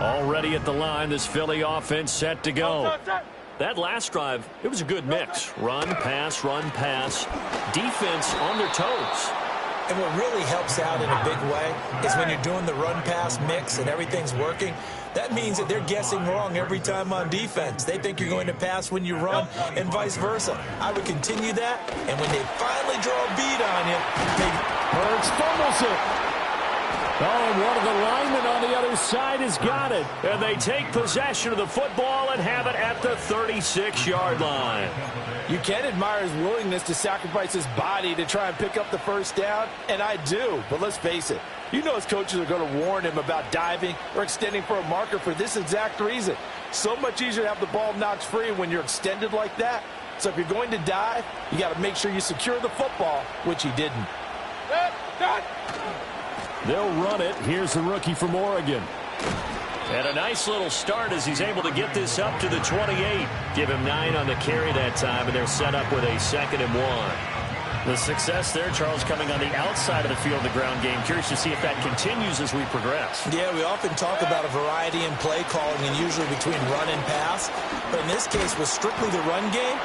Already at the line, this Philly offense set to go. That last drive, it was a good mix. Run, pass, defense on their toes. And what really helps out in a big way is when you're doing the run-pass mix and everything's working, that means that they're guessing wrong every time on defense. They think you're going to pass when you run and vice versa. I would continue that, and when they finally draw a bead on you, Hurts fumbles it. Oh, and one of the linemen on the other side has got it. And they take possession of the football and have it at the 36-yard line. You can admire his willingness to sacrifice his body to try and pick up the first down, and I do. But let's face it, you know his coaches are going to warn him about diving or extending for a marker for this exact reason. So much easier to have the ball knocked free when you're extended like that. So if you're going to dive, you got to make sure you secure the football, which he didn't. They'll run it. Here's the rookie from Oregon. And a nice little start as he's able to get this up to the 28. Give him 9 on the carry that time, and they're set up with a 2nd and 1. The success there, Charles, coming on the outside of the field, the ground game. Curious to see if that continues as we progress. Yeah, we often talk about a variety in play calling and usually between run and pass. But in this case, with strictly the run game,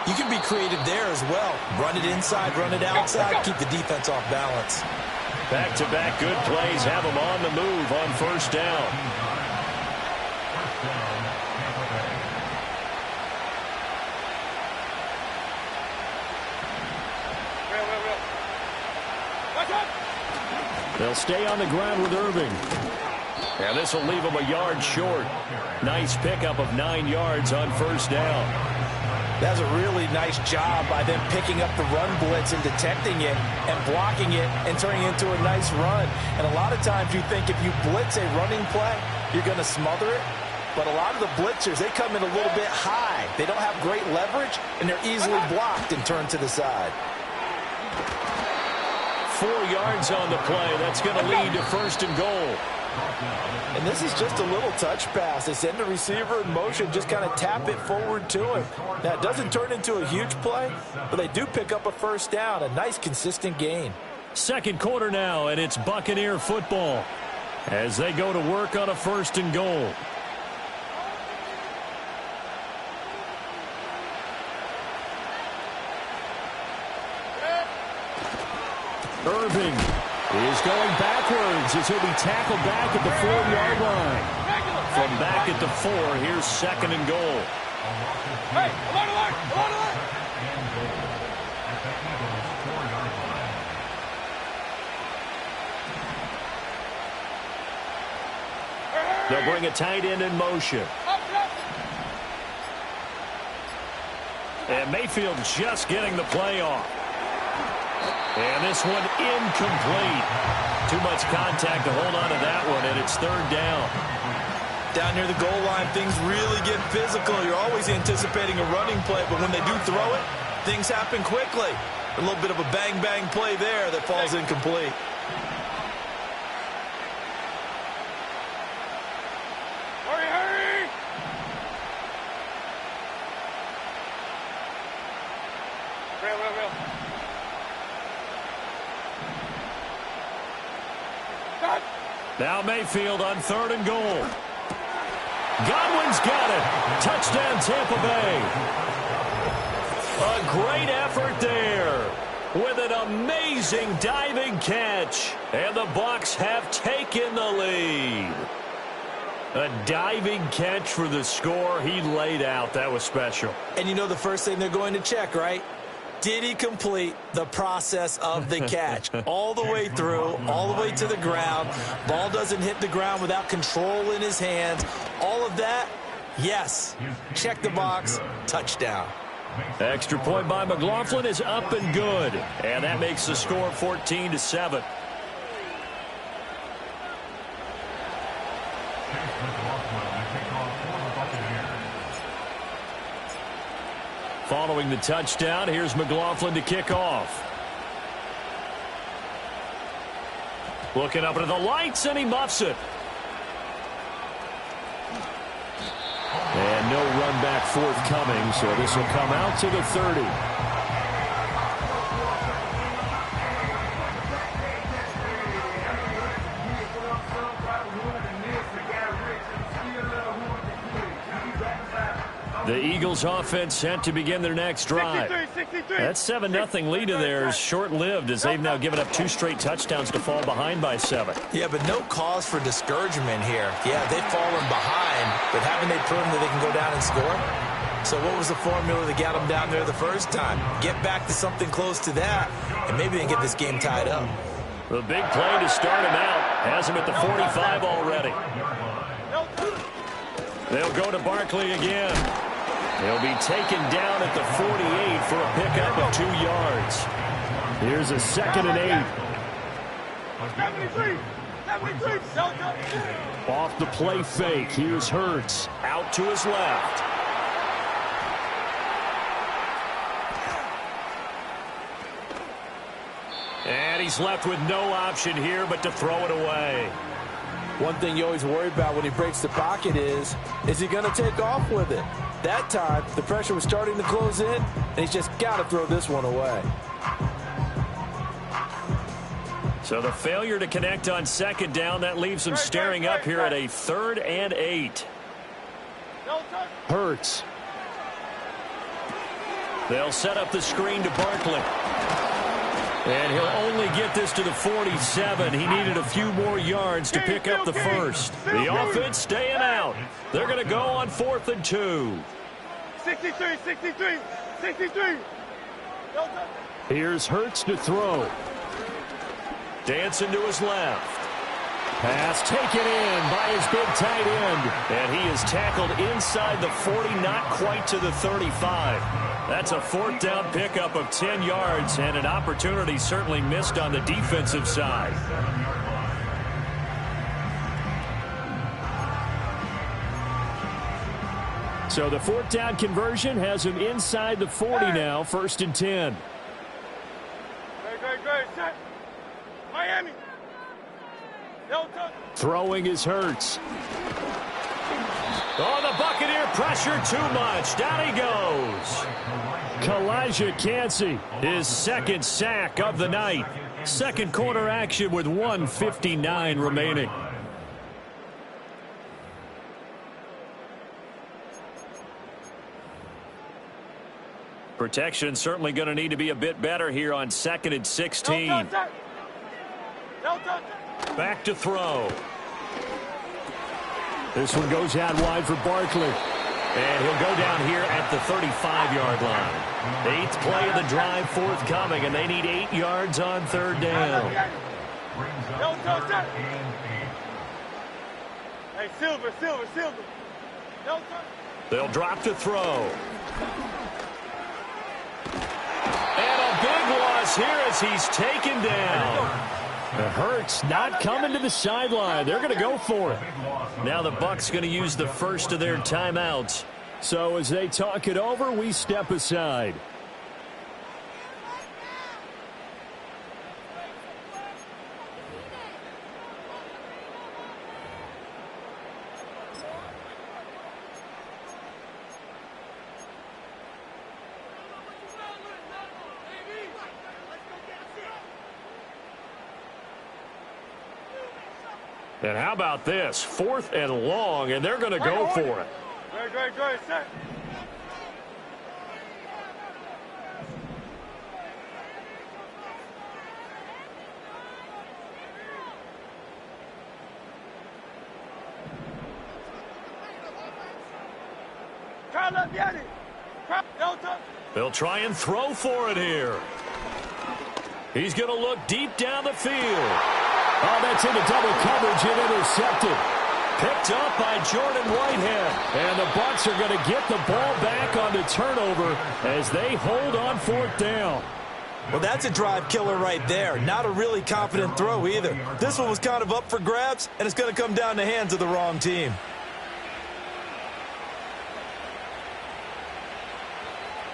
you can be creative there as well. Run it inside, run it outside, keep the defense off balance. Back-to-back good plays have them on the move on first down. They'll stay on the ground with Irving. And this will leave them a yard short. Nice pickup of 9 yards on first down. That's a really nice job by them picking up the run blitz and detecting it and blocking it and turning it into a nice run. And a lot of times you think if you blitz a running play, you're going to smother it. But a lot of the blitzers, they come in a little bit high. They don't have great leverage, and they're easily blocked and turned to the side. 4 yards on the play. That's going to lead to 1st and goal. And this is just a little touch pass. They send the receiver in motion, just kind of tap it forward to him. Now, it doesn't turn into a huge play, but they do pick up a first down, a nice, consistent gain. Second quarter now, and it's Buccaneer football as they go to work on a 1st and goal. Irving is going backwards as he'll be tackled back at the 4-yard line. From back at the 4, here's 2nd and goal. Hey, alert! They'll bring a tight end in motion. And Mayfield just getting the play off. And this one incomplete. Too much contact to hold on to that one, and it's 3rd down. Down near the goal line, things really get physical. You're always anticipating a running play, but when they do throw it, things happen quickly. A little bit of a bang-bang play there that falls incomplete. Hurry! Real. Now Mayfield on 3rd and goal. Godwin's got it. Touchdown, Tampa Bay. A great effort there with an amazing diving catch. And the Bucs have taken the lead. A diving catch for the score. He laid out. That was special. And you know the first thing they're going to check, right? Did he complete the process of the catch? All the way through, all the way to the ground. Ball doesn't hit the ground without control in his hands. All of that, yes. Check the box, touchdown. Extra point by McLaughlin is up and good. And that makes the score 14-7. Following the touchdown, here's McLaughlin to kick off. Looking up into the lights, and he muffs it. And no run back forthcoming, so this will come out to the 30. The Eagles offense set to begin their next drive. 63. That 7-0 lead of theirs short-lived as they've now given up 2 straight touchdowns to fall behind by 7. Yeah, but no cause for discouragement here. Yeah, they've fallen behind, but haven't they proven that they can go down and score? So what was the formula that got them down there the first time? Get back to something close to that, and maybe they can get this game tied up. The big play to start him out has him at the 45 already. They'll go to Barkley again. He'll be taken down at the 48 for a pickup of 2 yards. Here's a 2nd and 8. Off the play fake. Here's Hurts. Out to his left. And he's left with no option here but to throw it away. One thing you always worry about when he breaks the pocket is he going to take off with it? That time, the pressure was starting to close in, and he's just got to throw this one away. So the failure to connect on 2nd down, that leaves them staring up here at a 3rd and 8. Hurts. They'll set up the screen to Barkley. And he'll only get this to the 47. He needed a few more yards to pick up the first. The offense staying out. They're going to go on 4th and 2. 63. Here's Hurts to throw. Dancing to his left. Pass taken in by his big tight end. And he is tackled inside the 40, not quite to the 35. That's a 4th down pickup of 10 yards and an opportunity certainly missed on the defensive side. So the 4th down conversion has him inside the 40 now, 1st and 10. Great. Set. Miami. Throwing is Hurts. Oh, the Buccaneer pressure too much. Down he goes. Kalijah Kancey. His 2nd sack of the night. 2nd quarter action with 1:59 remaining. Protection certainly going to need to be a bit better here on 2nd and 16. Back to throw. This one goes out wide for Barkley. And he'll go down here at the 35-yard line. 8th play of the drive forthcoming, and they need 8 yards on 3rd down. Hey, Silver. They'll drop to throw. And a big loss here as he's taken down. Hurts not coming to the sideline. They're going to go for it. Now the Bucs going to use the first of their timeouts. So as they talk it over, we step aside. And how about this? 4th and long, and they're going to go for it. Great. Set. They'll try and throw for it here. He's going to look deep down the field. Oh, that's into double coverage and intercepted. Picked up by Jordan Whitehead. And the Bucs are going to get the ball back on the turnover as they hold on 4th down. Well, that's a drive killer right there. Not a really confident throw either. This one was kind of up for grabs, and it's going to come down the hands of the wrong team.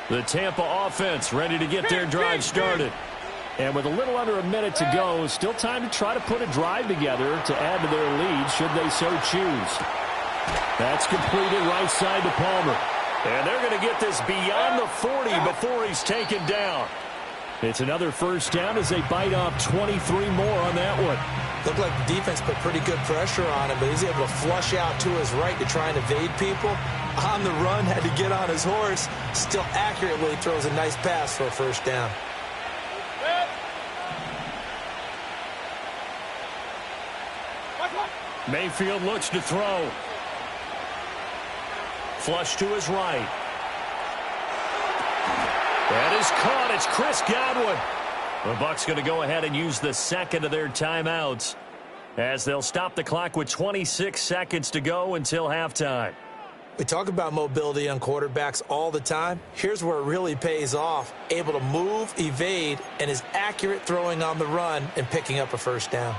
The Tampa offense ready to get their drive started. And with a little under a minute to go, still time to try to put a drive together to add to their lead should they so choose. That's completed right side to Palmer. And they're going to get this beyond the 40 before he's taken down. It's another 1st down as they bite off 23 more on that one. Looked like the defense put pretty good pressure on him, but he's able to flush out to his right to try and evade people. On the run, had to get on his horse. Still accurately throws a nice pass for a first down. Mayfield looks to throw. Flush to his right. That is caught. It's Chris Godwin. The Bucs going to go ahead and use the second of their timeouts as they'll stop the clock with 26 seconds to go until halftime. We talk about mobility on quarterbacks all the time. Here's where it really pays off. Able to move, evade, and is accurate throwing on the run and picking up a first down.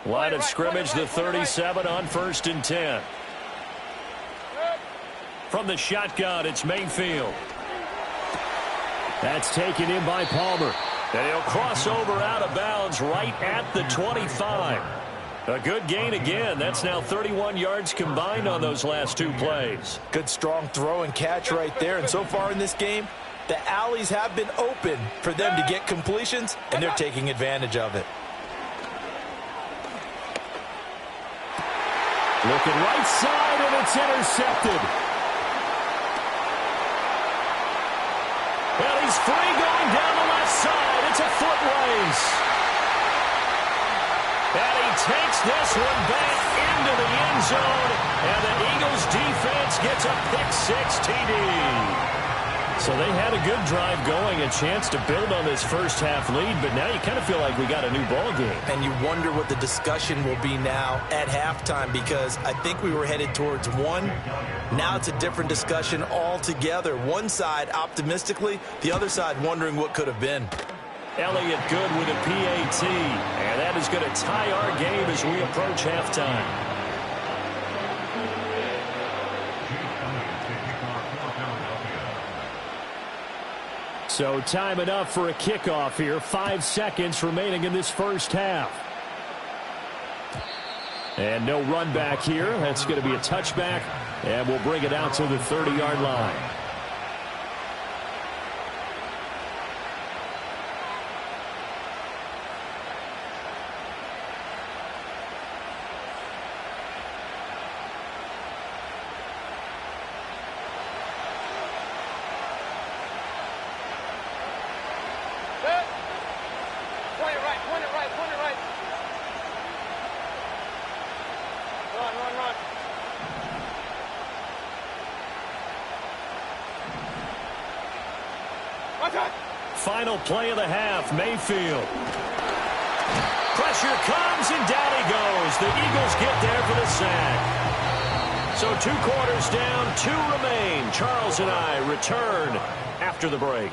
Line of scrimmage, the 37 on 1st and 10. From the shotgun, it's Mayfield. That's taken in by Palmer. And he'll cross over out of bounds right at the 25. A good gain again. That's now 31 yards combined on those last two plays. Good strong throw and catch right there. And so far in this game, the alleys have been open for them to get completions, and they're taking advantage of it. Looking right side, and it's intercepted. Well, he's free going down the left side. It's a foot race. And he takes this one back into the end zone. And the Eagles defense gets a pick-6 TD. So they had a good drive going, a chance to build on this first half lead, but now you kind of feel like we got a new ball game. And you wonder what the discussion will be now at halftime, because I think we were headed towards one. Now it's a different discussion altogether. One side optimistically, the other side wondering what could have been. Elliott good with a PAT, and that is going to tie our game as we approach halftime. So time enough for a kickoff here. 5 seconds remaining in this first half. And no run back here. That's going to be a touchback, and we'll bring it out to the 30-yard line. Final play of the half, Mayfield. Pressure comes, and down he goes. The Eagles get there for the sack. So 2 quarters down, 2 remain. Charles and I return after the break.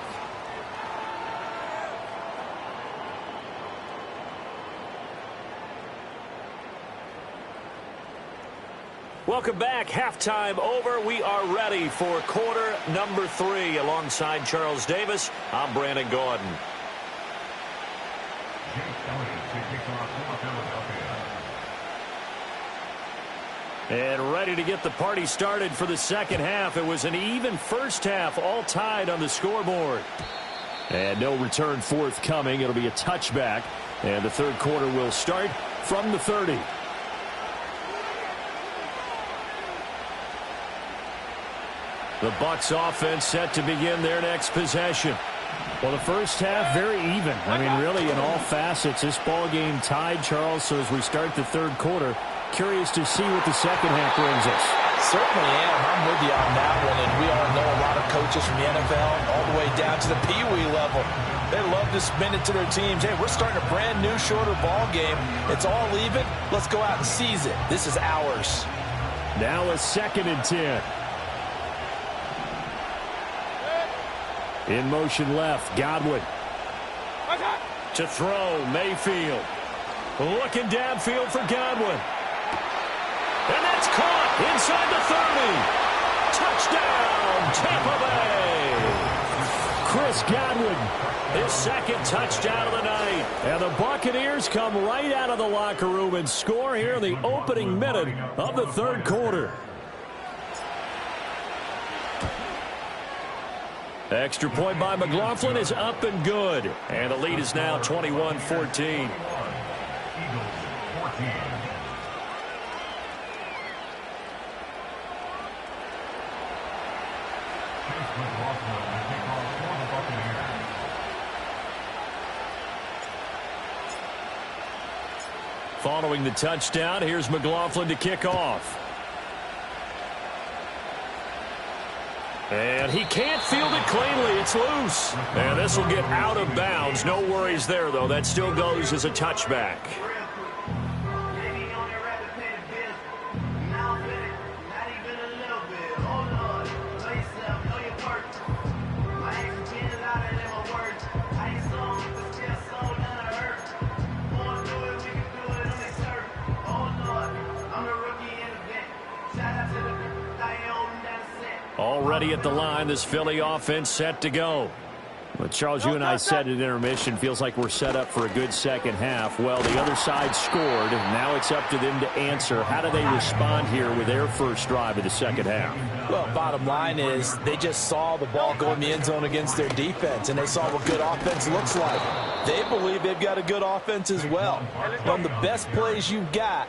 Welcome back. Halftime over. We are ready for quarter number 3. Alongside Charles Davis, I'm Brandon Gordon. And ready to get the party started for the second half. It was an even first half, all tied on the scoreboard. And no return forthcoming. It'll be a touchback. And the third quarter will start from the 30. The Bucs offense set to begin their next possession. Well, the first half, very even. I mean, really, in all facets, this ball game tied, Charles. So as we start the third quarter, curious to see what the second half brings us. Certainly am. I'm with you on that one. And we all know a lot of coaches from the NFL all the way down to the Pee-wee level. They love to spin it to their teams. Hey, we're starting a brand new, shorter ball game. It's all even. Let's go out and seize it. This is ours. Now a 2nd and 10. In motion left, Godwin. To throw, Mayfield. Looking downfield for Godwin. And that's caught inside the 30. Touchdown, Tampa Bay. Chris Godwin. His second touchdown of the night. And the Buccaneers come right out of the locker room and score here in the opening minute of the third quarter. Extra point by McLaughlin is up and good. And the lead is now 21-14. Following the touchdown, here's McLaughlin to kick off. And he can't field it cleanly. It's loose. And this will get out of bounds. No worries there, though. That still goes as a touchback. Already at the line, this Philly offense set to go. Well, Charles, you and I said at intermission, feels like we're set up for a good second half. Well, the other side scored. Now it's up to them to answer. How do they respond here with their first drive of the second half? Well, bottom line is they just saw the ball go in the end zone against their defense, and they saw what good offense looks like. They believe they've got a good offense as well. From the best plays you've got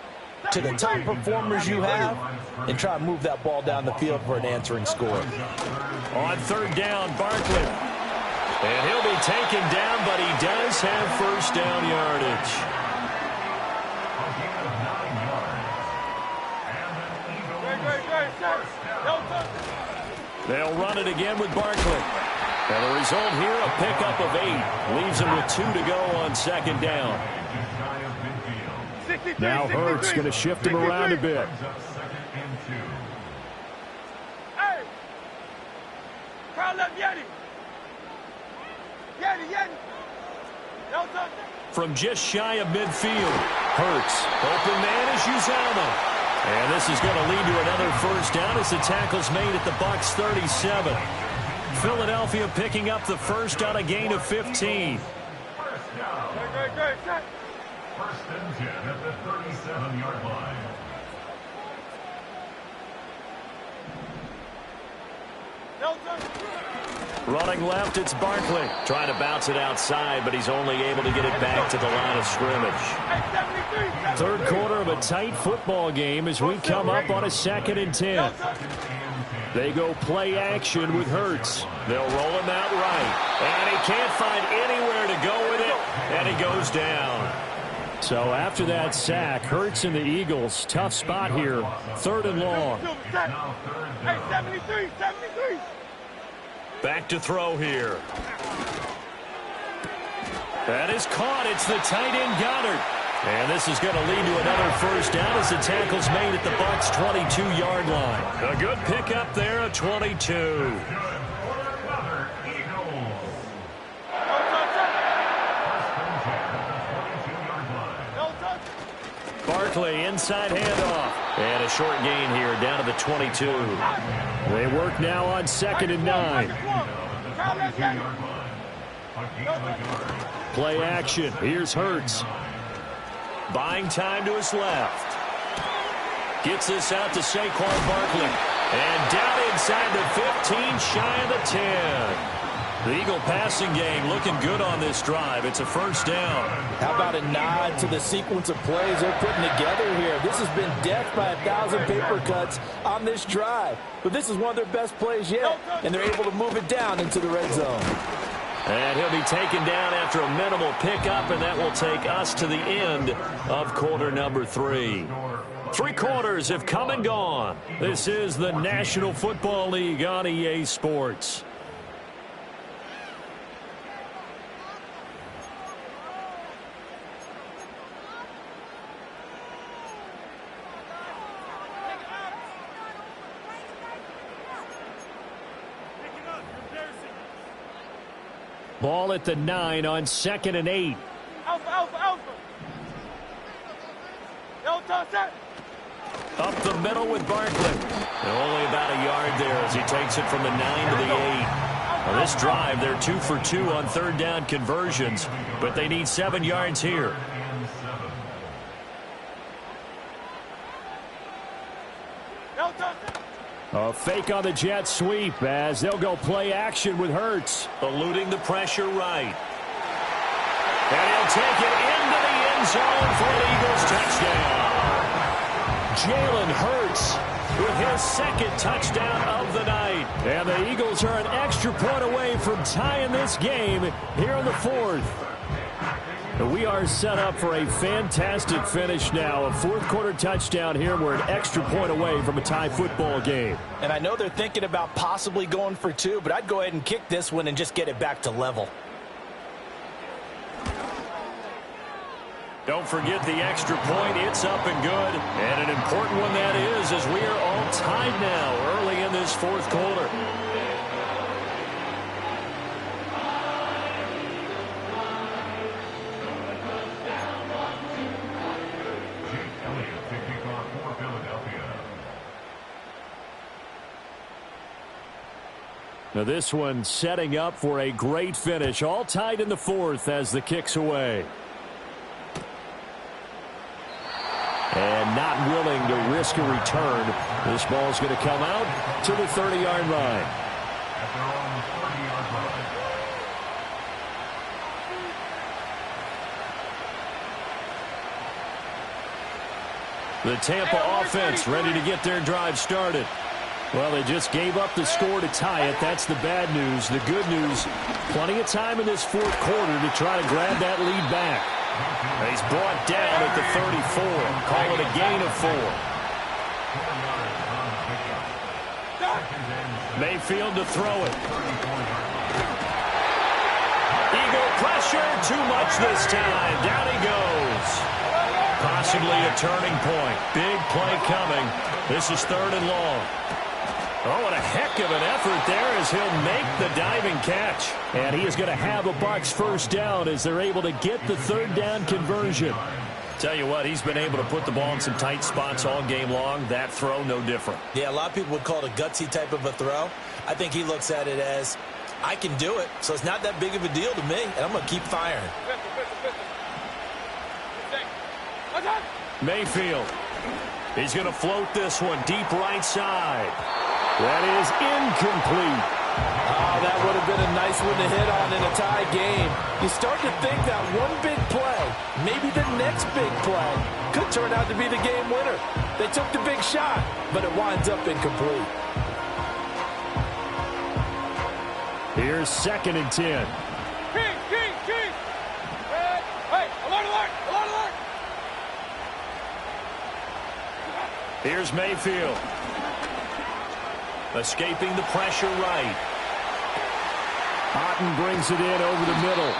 to the top performers you have, and try to move that ball down the field for an answering score. On third down, Barkley. And he'll be taken down, but he does have first down yardage. They'll run it again with Barkley. And the result here, a pickup of 8. Leaves him with 2 to go on second down. Now Hurts going to shift him around a bit. Hey! Crowd left Yeti! Yeti! From just shy of midfield, Hurts. Open man is Uzama. And this is going to lead to another first down as the tackle's made at the Bucs 37. Philadelphia picking up the first on a gain of 15. Great. First and 10 at the 37-yard line. Running left, it's Barkley. Trying to bounce it outside, but he's only able to get it back to the line of scrimmage. Third quarter of a tight football game as we come up on a 2nd and 10. They go play action with Hurts. They'll roll him out right. And he can't find anywhere to go with it, and he goes down. So after that sack, Hurts and the Eagles, tough spot here. 3rd and long. Hey, 73. Back to throw here. That is caught. It's the tight end Goddard. And this is going to lead to another first down as the tackle's made at the Bucs 22-yard line. A good pickup there at 22. Barkley, inside handoff. And a short gain here down to the 22. They work now on 2nd and 9. Play action. Here's Hurts. Buying time to his left. Gets this out to Saquon Barkley. And down inside the 15, shy of the 10. The Eagle passing game looking good on this drive. It's a first down. How about a nod to the sequence of plays they're putting together here? This has been death by 1,000 paper cuts on this drive. But this is one of their best plays yet, and they're able to move it down into the red zone. And he'll be taken down after a minimal pickup, and that will take us to the end of quarter number 3. 3 quarters have come and gone. This is the National Football League on EA Sports. Ball at the 9 on 2nd and 8. Alpha. Up the middle with Barkley. And only about a yard there as he takes it from the 9 to the 8. Now this drive, they're 2 for 2 on 3rd down conversions, but they need 7 yards here. A fake on the jet sweep as they'll go play action with Hurts. Eluding the pressure right. And he'll take it into the end zone for an Eagles touchdown. Jalen Hurts with his second touchdown of the night. And the Eagles are an extra point away from tying this game here in the fourth. We are set up for a fantastic finish now. A fourth-quarter touchdown here. We're an extra point away from a tie football game. And I know they're thinking about possibly going for two, but I'd go ahead and kick this one and just get it back to level. Don't forget the extra point. It's up and good. And an important one that is, as we are all tied now early in this fourth quarter. Now this one setting up for a great finish. All tied in the fourth as the kick's away. And not willing to risk a return. This ball's going to come out to the 30-yard line. The Tampa offense ready to get their drive started. Well, they just gave up the score to tie it. That's the bad news. The good news, plenty of time in this fourth quarter to try to grab that lead back. He's brought down at the 34. Call it a gain of 4. Mayfield to throw it. Eagle pressure, too much this time. Down he goes. Possibly a turning point. Big play coming. This is 3rd and long. Oh, what a heck of an effort there as he'll make the diving catch. And he is going to have a Bucs first down as they're able to get the 3rd down conversion. Tell you what, he's been able to put the ball in some tight spots all game long. That throw, no different. Yeah, a lot of people would call it a gutsy type of a throw. I think he looks at it as, I can do it, so it's not that big of a deal to me, and I'm going to keep firing. Mayfield. He's going to float this one deep right side. That is incomplete. Oh, that would have been a nice one to hit on in a tie game. You start to think that one big play, maybe the next big play, could turn out to be the game winner. They took the big shot, but it winds up incomplete. Here's 2nd and 10. King. Hey, alert. Here's Mayfield. Escaping the pressure right. Otten brings it in over the middle.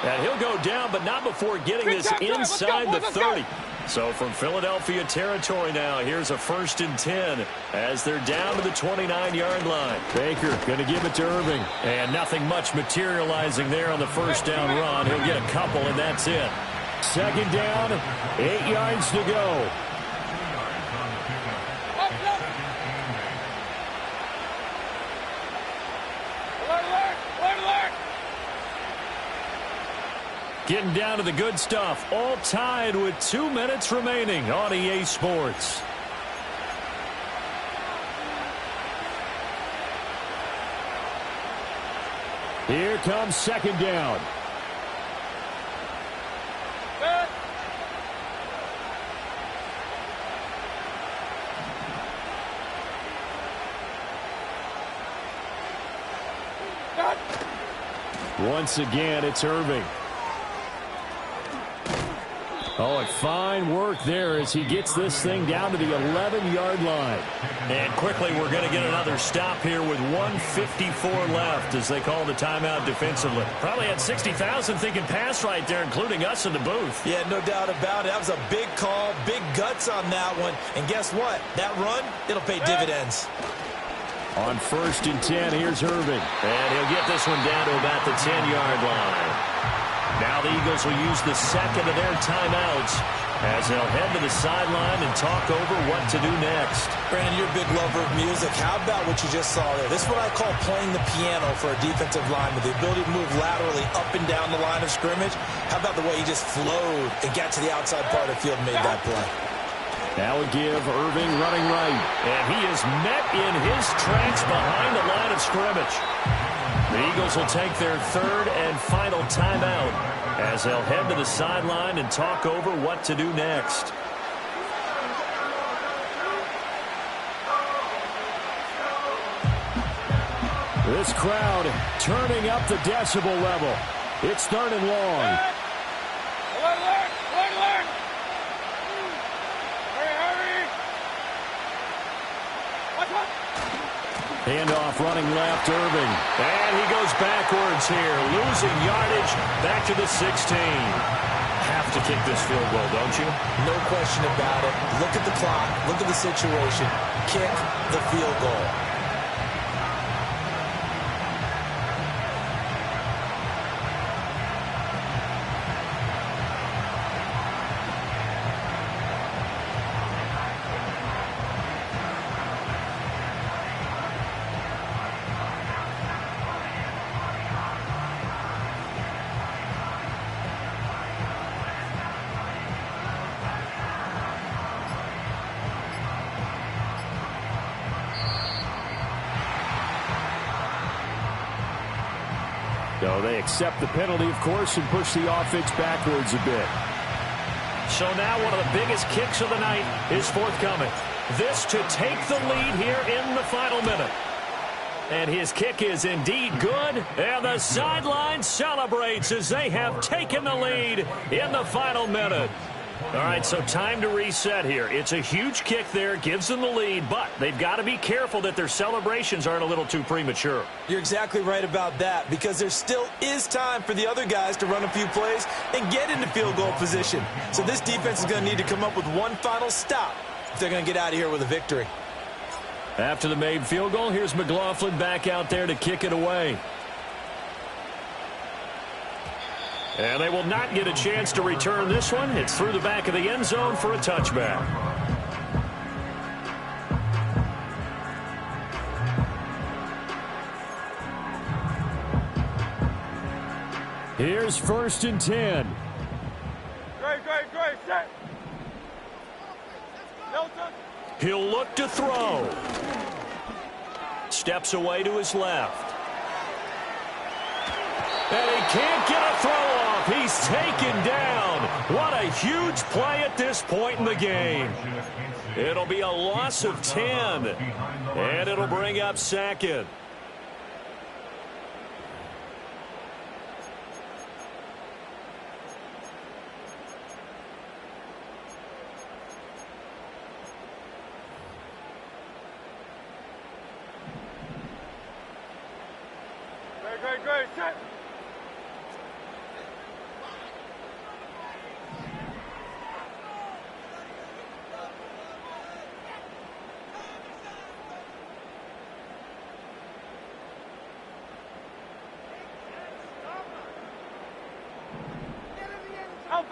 And he'll go down, but not before getting this inside the 30. So from Philadelphia territory now, here's a 1st and 10 as they're down to the 29-yard line. Baker going to give it to Irving. And nothing much materializing there on the first down run. He'll get a couple, and that's it. 2nd down, 8 yards to go. Getting down to the good stuff. All tied with 2 minutes remaining on EA Sports. Here comes 2nd down. Once again, it's Irving. Oh, and fine work there as he gets this thing down to the 11-yard line. And quickly, we're going to get another stop here with 1:54 left as they call the timeout defensively. Probably had 60,000 thinking pass right there, including us in the booth. Yeah, no doubt about it. That was a big call, big guts on that one. And guess what? That run, it'll pay dividends. On 1st and 10, here's Irving. And he'll get this one down to about the 10-yard line. Now the Eagles will use the second of their timeouts as they'll head to the sideline and talk over what to do next. Brandon, you're a big lover of music. How about what you just saw there? This is what I call playing the piano for a defensive lineman, the ability to move laterally up and down the line of scrimmage. How about the way he just flowed and got to the outside part of the field and made that play? That would give Irving running right. And he is met in his tracks behind the line of scrimmage. The Eagles will take their third and final timeout as they'll head to the sideline and talk over what to do next. This crowd turning up the decibel level. It's third and long. Handoff running left, Irving. And he goes backwards here, losing yardage back to the 16. Have to kick this field goal, don't you? No question about it. Look at the clock. Look at the situation. Kick the field goal. So they accept the penalty, of course, and push the offense backwards a bit. So now one of the biggest kicks of the night is forthcoming. This to take the lead here in the final minute. And his kick is indeed good. And the sideline celebrates as they have taken the lead in the final minute. All right, so time to reset here. It's a huge kick there, gives them the lead, but they've got to be careful that their celebrations aren't a little too premature. You're exactly right about that, because there still is time for the other guys to run a few plays and get into field goal position. So this defense is going to need to come up with one final stop if they're going to get out of here with a victory. After the made field goal, here's McLaughlin back out there to kick it away. And they will not get a chance to return this one. It's through the back of the end zone for a touchback. Here's 1st and 10. Great, set. He'll look to throw. Steps away to his left. And he can't get a throw off. He's taken down. What a huge play at this point in the game. It'll be a loss of 10. And it'll bring up 2nd. Great, set.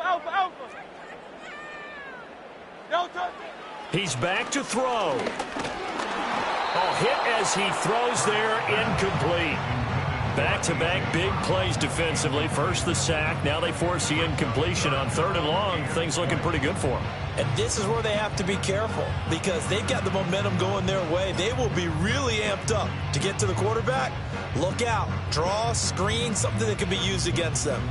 Alpha. Delta. He's back to throw. Oh, hit as he throws there, incomplete. Back-to-back big plays defensively. First the sack. Now they force the incompletion on 3rd and long. Things looking pretty good for them. And this is where they have to be careful, because they've got the momentum going their way. They will be really amped up to get to the quarterback. Look out. Draw, screen, something that can be used against them.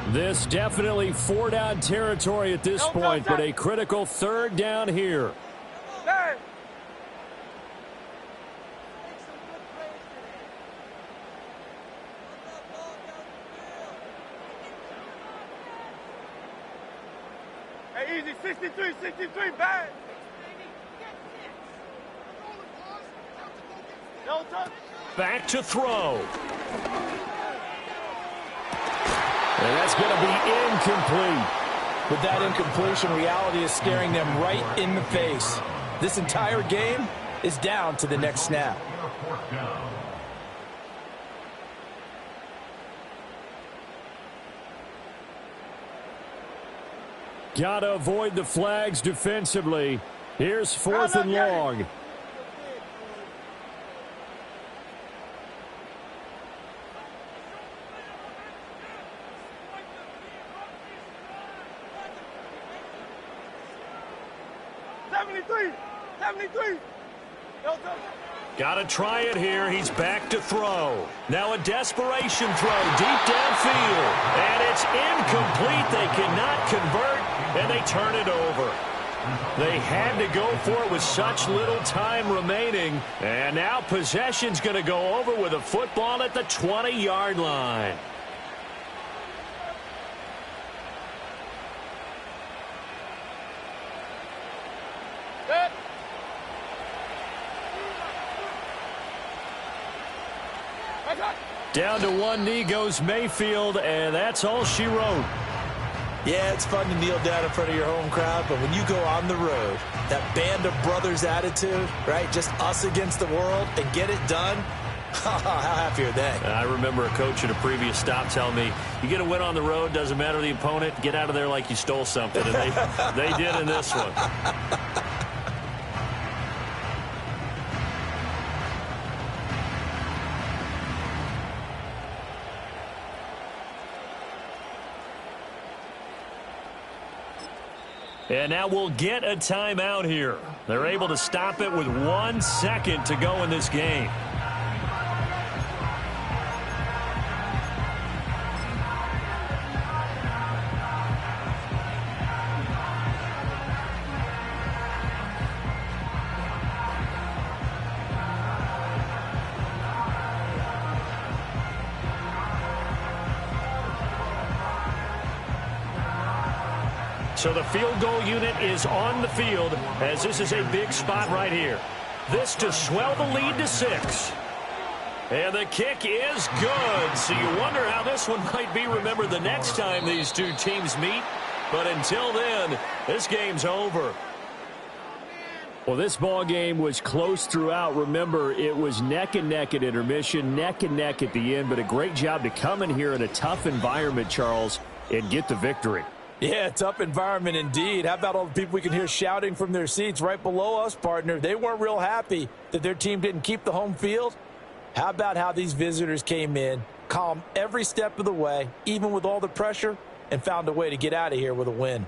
This definitely 4-down territory at this point, but a critical 3rd down here. Hey. Hey, easy, 63, bad. Delta. Back to throw. And that's going to be incomplete. With that incompletion, reality is staring them right in the face. This entire game is down to the next snap. Got to avoid the flags defensively. Here's 4th and long. 73. 73. No touch. Got to try it here. He's back to throw. Now a desperation throw deep downfield. And it's incomplete. They cannot convert, and they turn it over. They had to go for it with such little time remaining. And now possession's going to go over with a football at the 20-yard line. Down to one knee goes Mayfield, and that's all she wrote. Yeah, it's fun to kneel down in front of your home crowd, but when you go on the road, that band of brothers attitude, right, just us against the world, and get it done, how happy are they? I remember a coach at a previous stop telling me, you get a win on the road, doesn't matter the opponent, get out of there like you stole something, and they did in this one. And now we'll get a timeout here. They're able to stop it with 1 second to go in this game. So the field goal unit is on the field as this is a big spot right here. This to swell the lead to 6. And the kick is good. So you wonder how this one might be remembered the next time these two teams meet. But until then, this game's over. Well, this ball game was close throughout. Remember, it was neck and neck at intermission, neck and neck at the end. But a great job to come in here in a tough environment, Charles, and get the victory. Yeah, tough environment indeed. How about all the people we can hear shouting from their seats right below us, partner? They weren't real happy that their team didn't keep the home field. How about how these visitors came in, calm every step of the way, even with all the pressure, and found a way to get out of here with a win?